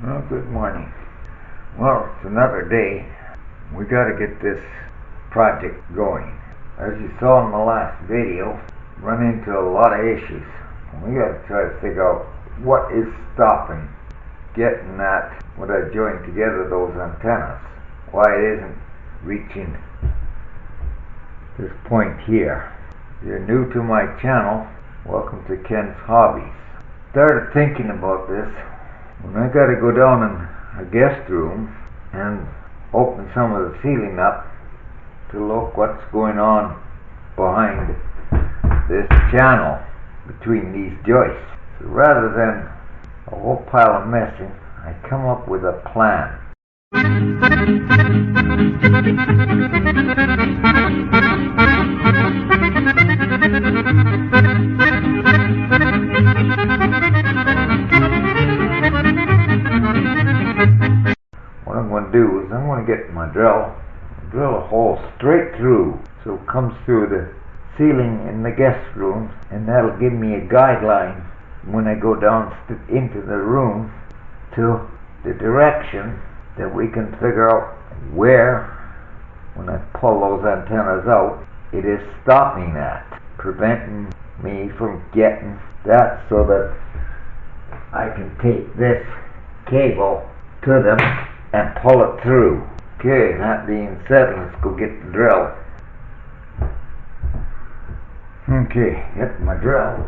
Well, good morning. Well, it's another day. We got to get this project going. As you saw in the last video, run into a lot of issues. We got to try to figure out what is stopping getting that, what I joined together those antennas, why it isn't reaching this point here. If you're new to my channel, welcome to Ken's Hobbies. Started thinking about this when I got to go down in a guest room and open some of the ceiling up to look what's going on behind this channel between these joists. So rather than a whole pile of messing, I come up with a plan. What I'm going to do is I'm going to get my drill a hole straight through so it comes through the ceiling in the guest room, and that'll give me a guideline when I go down into the room to the direction that we can figure out where, when I pull those antennas out, it is stopping that, preventing me from getting that, so that I can take this cable to them and pull it through. Okay, that being said, let's go get the drill. Okay, get my drill.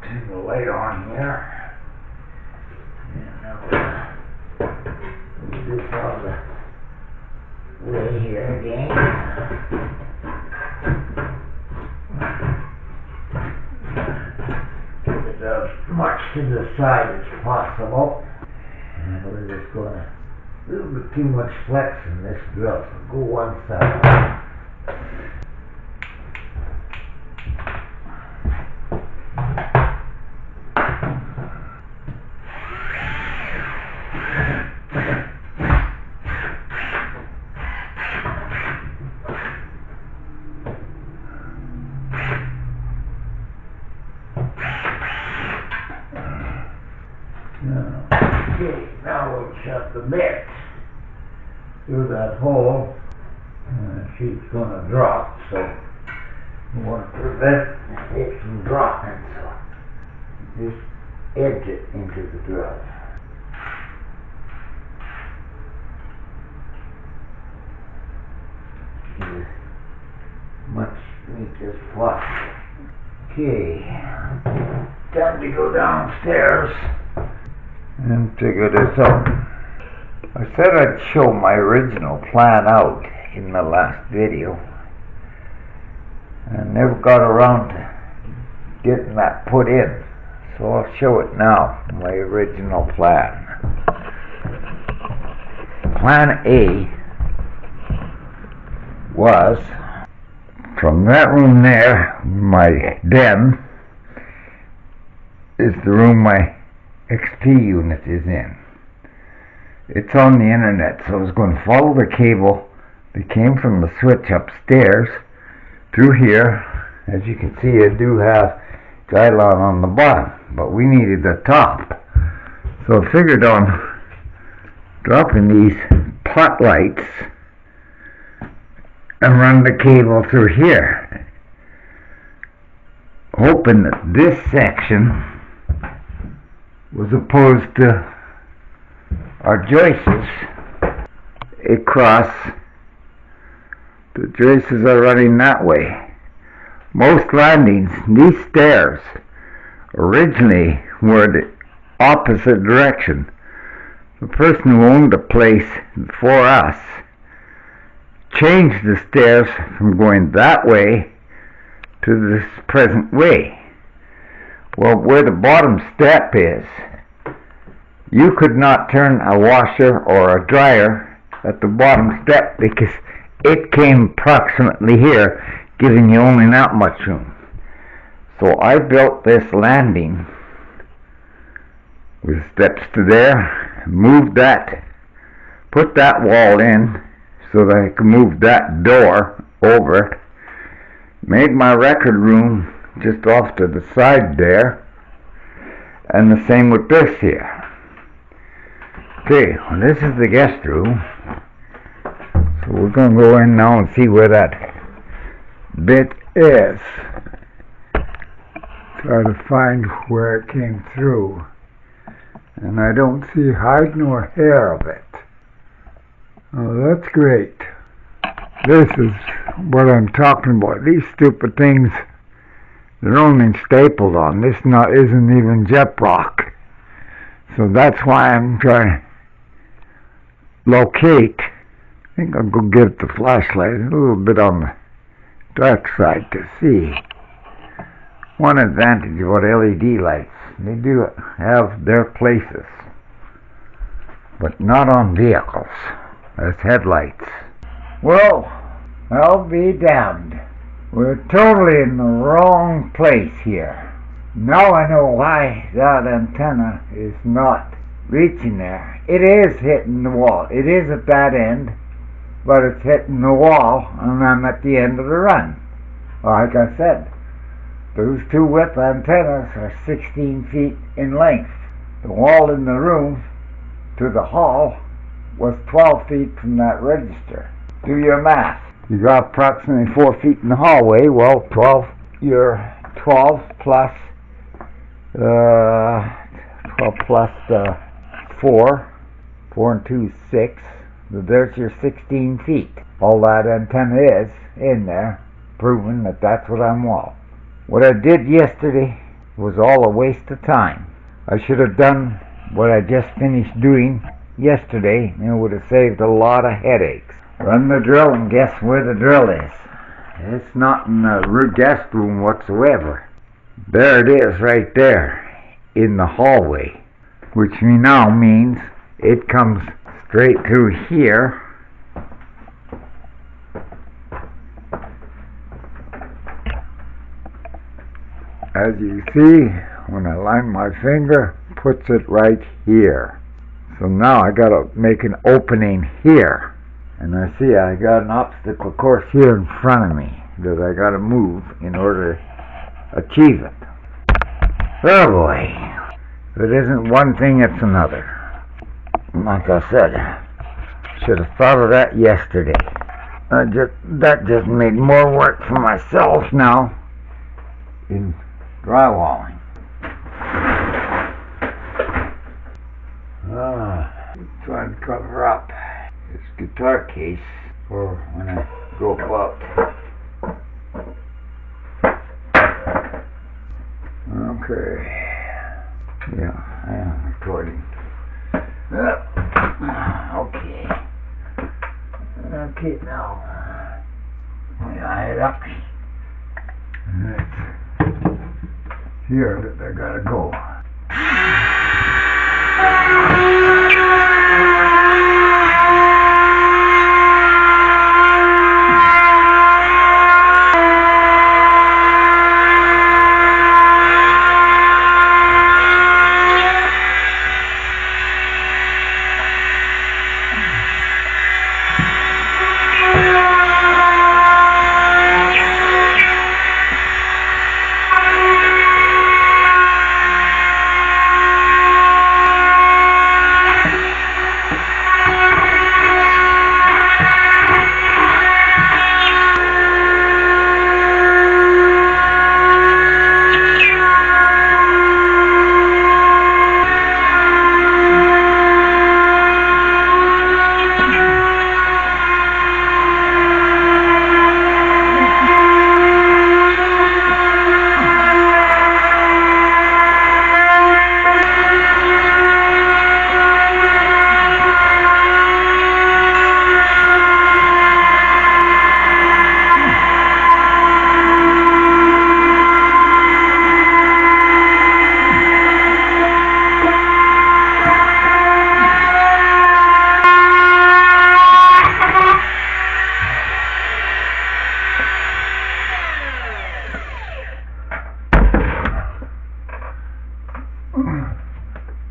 Turn the light on here. And I'll do this all the way here again. Get it as much to the side as possible. And we're just going to, a little bit too much flex in this drill, so go one side. Okay, now we'll shut the bit through that hole, and the sheet's going to drop, so we want to prevent it from dropping, so just edge it into the drill. As much meat as possible. Okay, time to go downstairs and figure this out. I said I'd show my original plan out in the last video, and never got around to getting that put in, so I'll show it now, my original plan. Plan A was from that room there, my den, is the room my XP unit is in. It's on the internet, so I was going to follow the cable that came from the switch upstairs through here. As you can see, I do have guideline on the bottom, but we needed the top, so I figured on dropping these pot lights and run the cable through here, hoping that this section was opposed to our joists across. The joists are running that way. Most landings, these stairs, originally were the opposite direction. The person who owned the place before us changed the stairs from going that way to this present way. Well, where the bottom step is, you could not turn a washer or a dryer at the bottom step because it came approximately here, giving you only that much room. So I built this landing with steps to there, moved that, put that wall in so that I could move that door over, made my record room just off to the side there, And the same with this here. Okay, well, this is the guest room. So we're going to go in now and see where that bit is. Try to find where it came through. And I don't see hide nor hair of it. Oh, that's great. This is what I'm talking about. These stupid things, they're only stapled on. This isn't even Gyprock. So that's why I'm trying to locate. I think I'll go get the flashlight a little bit on the dark side to see. One advantage about LED lights, they do have their places, but not on vehicles as headlights. Well, I'll be damned. We're totally in the wrong place here. Now I know why that antenna is not reaching there. It is hitting the wall. It is at that end, but it's hitting the wall, and I'm at the end of the run. Like I said, those two whip antennas are 16 feet in length. The wall in the room to the hall was 12 feet from that register. Do your math. You got approximately 4 feet in the hallway. Well, 12, you're 12 plus 12 plus 4 and 2 is 6. There's your 16 feet. All that antenna is in there, proving that that's what I'm wall. What I did yesterday was all a waste of time. I should have done what I just finished doing yesterday, and it would have saved a lot of headaches. Run the drill and guess where the drill is. It's not in the guest room whatsoever. There it is right there in the hallway, which now means it comes straight through here. As you see, when I line my finger, puts it right here. So now I got to make an opening here. And I see I got an obstacle course here in front of me that I got to move in order to achieve it. Oh boy, if it isn't one thing, it's another. Like I said, should have thought of that yesterday. That just made more work for myself now in drywalling. Trying to cover up this guitar case for when I go up. Okay. Yeah, I am recording. Okay. Okay, now. Line it up. And it's here that I gotta go.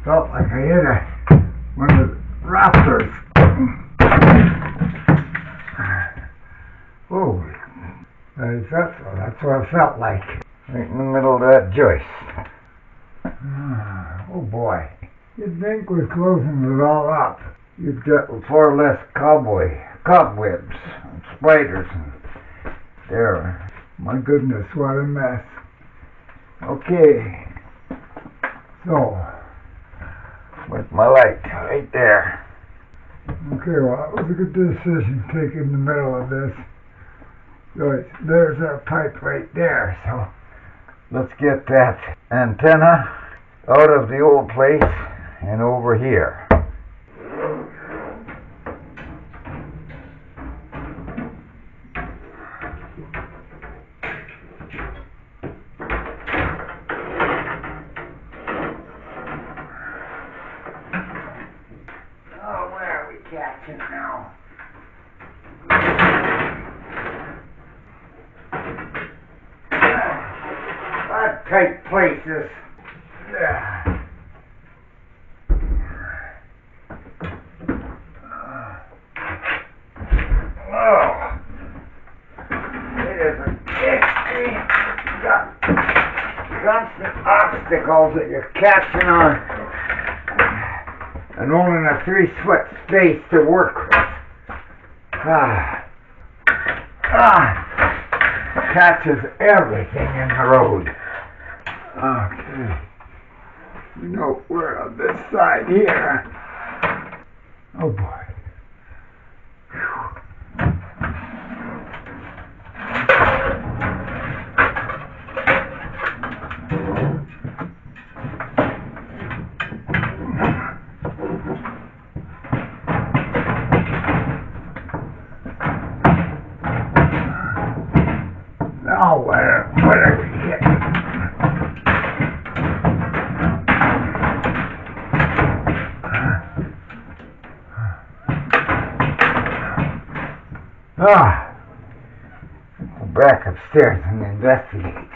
Felt like I hit one of the rafters. Oh, that's what it felt like. Right in the middle of that joist. Oh boy. You'd think with closing it all up, you'd get far less cobwebs and spiders and there. My goodness, what a mess. Okay. So, with my light right there. Okay, well, that was a good decision taken in the middle of this. There's our pipe right there, so let's get that antenna out of the old place and over here. Oh, where are we catching now? Tight places. Oh, it is got constant obstacles that you're catching on, and only a 3-foot space to work with. Catches everything in the road. Okay. You know, we're on this side here. Oh boy. Now where are we getting? Go back upstairs and investigate.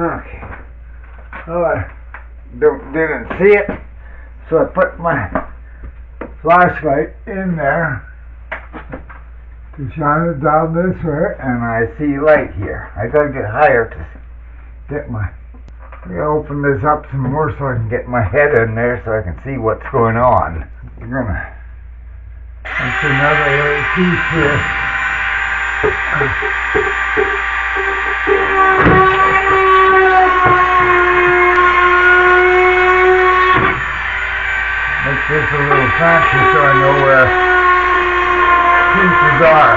Okay. Well, I didn't see it, so I put my flashlight in there to shine it down this way, and I see light here. I gotta get higher to get my... I gotta open this up some more so I can get my head in there so I can see what's going on. We're gonna... That's another little piece here. Make this a little fancy so I know where pieces are.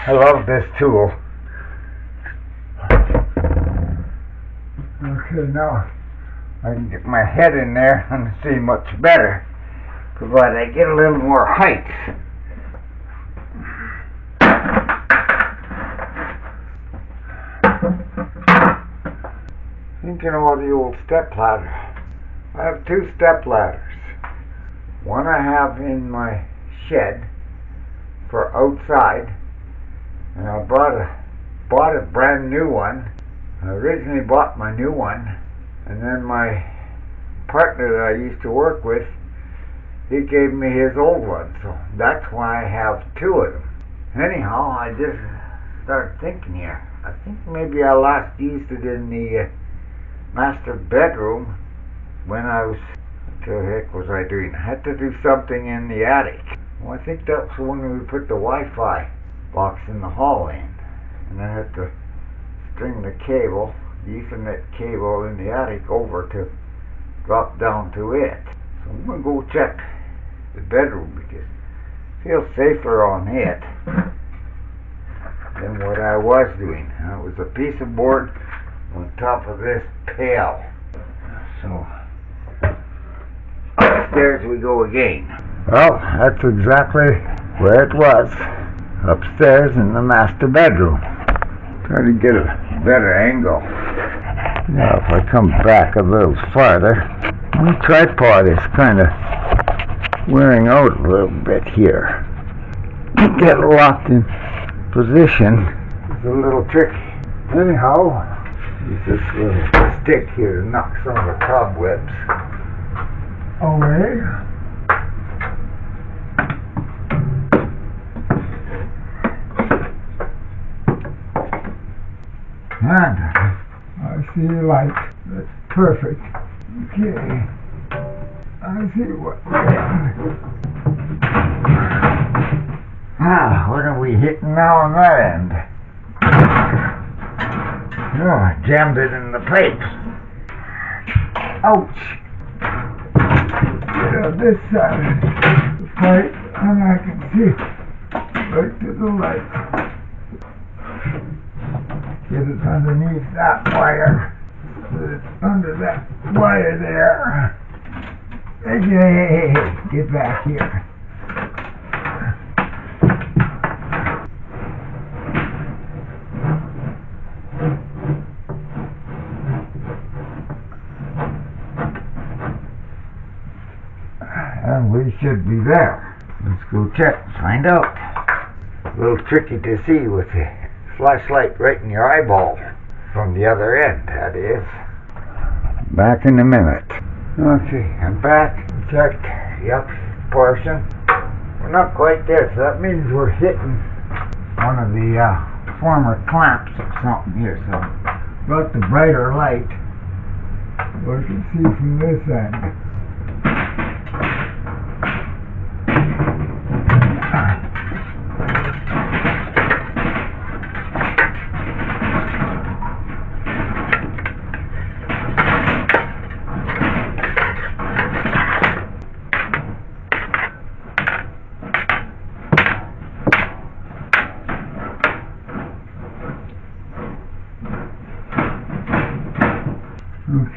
I love this tool. Okay, now I can get my head in there and see much better, provided I get a little more height. Thinking about the old step ladder. I have 2 step ladders. One I have in my shed for outside, and I bought a brand new one. I originally bought my new one, and then my partner that I used to work with, he gave me his old one, so that's why I have 2 of them. Anyhow, I just started thinking here. I think maybe I last used it in the master bedroom when I was... What the heck was I doing? I had to do something in the attic. Well, I think that's when we put the Wi-Fi box in the hall in, and I had to string the cable, the Ethernet cable in the attic over to drop down to it. So I'm going to go check the bedroom because feel safer on it than what I was doing. It was a piece of board on top of this pail. So upstairs we go again. Well, that's exactly where it was. Upstairs in the master bedroom. Try to get a better angle. Now if I come back a little farther, my tripod is kind of wearing out a little bit here. Get locked in position is a little tricky. Anyhow, use this little stick here to knock some of the cobwebs away. And I see a light. That's perfect. Okay. I see what. What are we hitting now on that end? Oh, I jammed it in the pipe. Ouch. Get on this side of the pipe and I can see right to the light. Get it underneath that wire. Put it under that wire there. Hey, get back here. And we should be there. Let's go check, find out. A little tricky to see with the flashlight right in your eyeball from the other end, that is. Back in a minute. Okay, I'm back. Checked the up portion. We're not quite there, so that means we're hitting one of the former clamps or something here. So, got the brighter light. We can see from this end.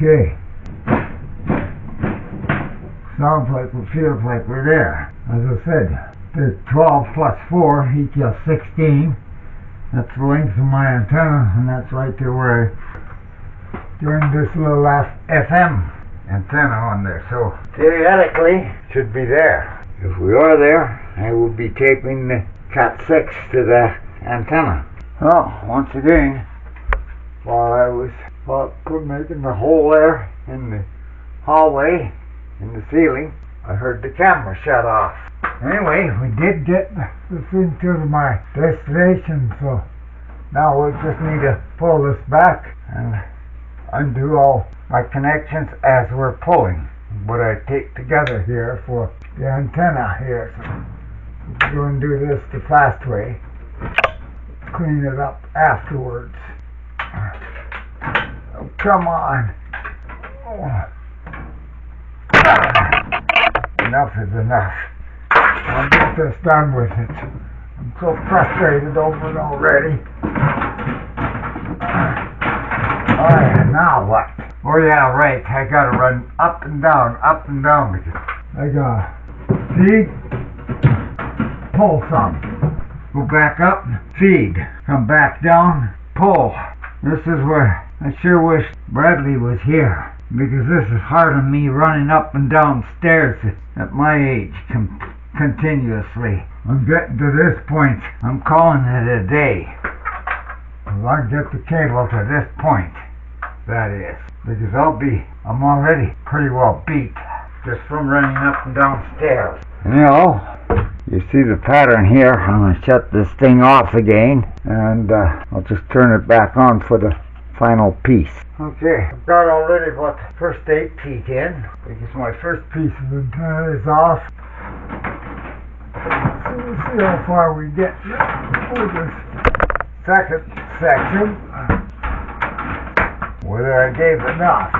Okay. Sounds like it feels like we're there. As I said, the 12 plus 4 equals 16. That's the length of my antenna, and that's right there where I turned this little FM antenna on there. So theoretically, should be there. If we are there, I will be taping the Cat 6 to the antenna. Well, once again, while I was making the hole there in the hallway, in the ceiling, I heard the camera shut off. Anyway, we did get this into my destination, so now we just need to pull this back and undo all my connections as we're pulling what I take together here for the antenna here. So we're going to do this the fast way, clean it up afterwards. Oh, come on. Oh. Enough is enough. I'll get this done with it. I'm so frustrated over it already. Alright, now what? Oh yeah, right. I gotta run up and down because I gotta feed, pull some. Go back up, feed. Come back down, pull. This is where I sure wish Bradley was here, because this is hard on me running up and down stairs at my age continuously. I'm getting to this point. I'm calling it a day. If I get the cable to this point, that is. Because I'm already pretty well beat just from running up and down stairs. You see the pattern here. I'm going to shut this thing off again, and I'll just turn it back on for the final piece. Okay, I've got already about the first 8 teeth in, because my first piece of antenna is off. So we'll see how far we get with this second section, whether I gave enough.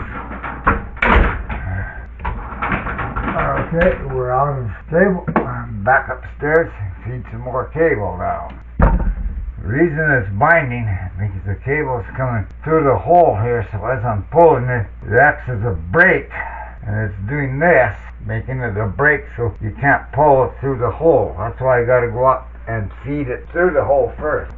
Okay, we're out of cable. I'm back upstairs and feed some more cable down. The reason it's binding is because the cable is coming through the hole here, so as I'm pulling it, it acts as a brake, and it's doing this, making it a brake so you can't pull it through the hole. That's why I gotta go up and feed it through the hole first.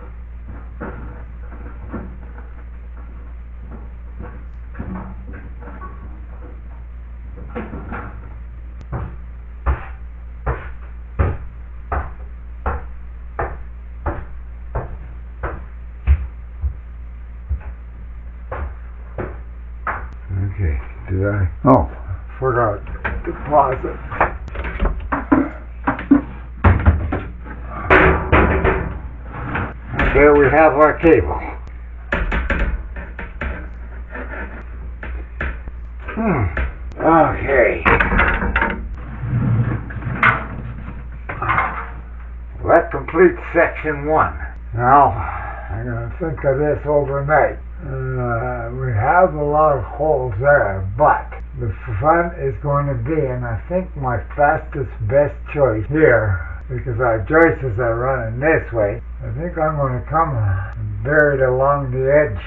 Okay, did I? Oh, forgot to pause it. There we have our cable. Okay. Well, that completes section 1. Now, I'm going to think of this overnight. We have a lot of holes there, but the fun is going to be, and I think my fastest best choice here, because our joists are running this way, I think I'm going to come and bury it along the edge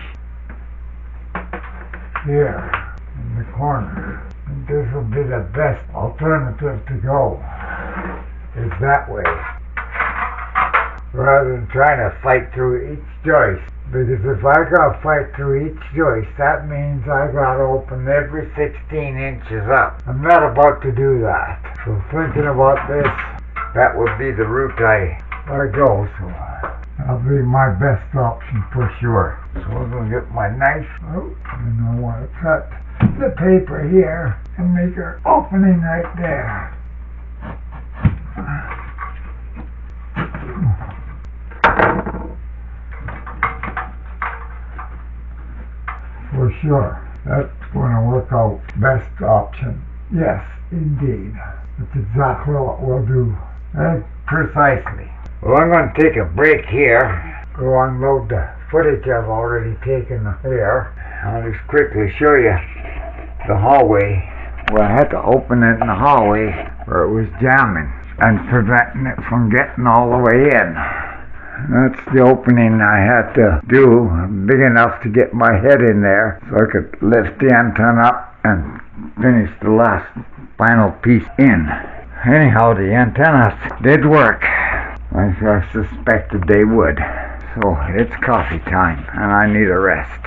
here in the corner. And this will be the best alternative to go, is that way, rather than trying to fight through each joist. Because if I gotta fight through each joist, that means I gotta open every 16 inches up. I'm not about to do that. So thinking about this, that would be the route I go. So that'll be my best option for sure. So I'm gonna get my knife out, and I want to cut the paper here and make an opening right there. For sure, that's going to work out best option. Yes, indeed. That's exactly what we'll do. Precisely. Well, I'm going to take a break here, go unload the footage I've already taken here. I'll just quickly show you the hallway. Well, I had to open it in the hallway where it was jamming and preventing it from getting all the way in. That's the opening I had to do, big enough to get my head in there so I could lift the antenna up and finish the last final piece in. Anyhow, the antennas did work, like I suspected they would. So it's coffee time and I need a rest.